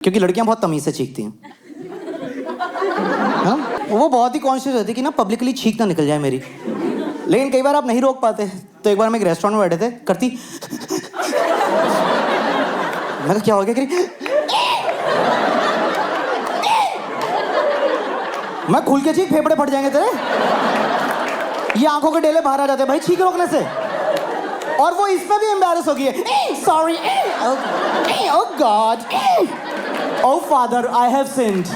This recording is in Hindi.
क्योंकि लड़कियां बहुत तमीज से चीखती हैं। हाँ? वो बहुत ही कॉन्शियस रहती कि ना पब्लिकली छींक ना निकल जाए मेरी। लेकिन कई बार आप नहीं रोक पाते। तो एक बार हम एक रेस्टोरेंट में बैठे थे, करती मैं क्या हो गया करी, मैं खुल के चीख, फेफड़े फट जाएंगे तेरे। ये आंखों के डेले बाहर आ जाते हैं भाई छींक रोकने से। और वो इस पे भी एम्बैरेस हो गई है। Sorry, oh God, oh father, I have sinned.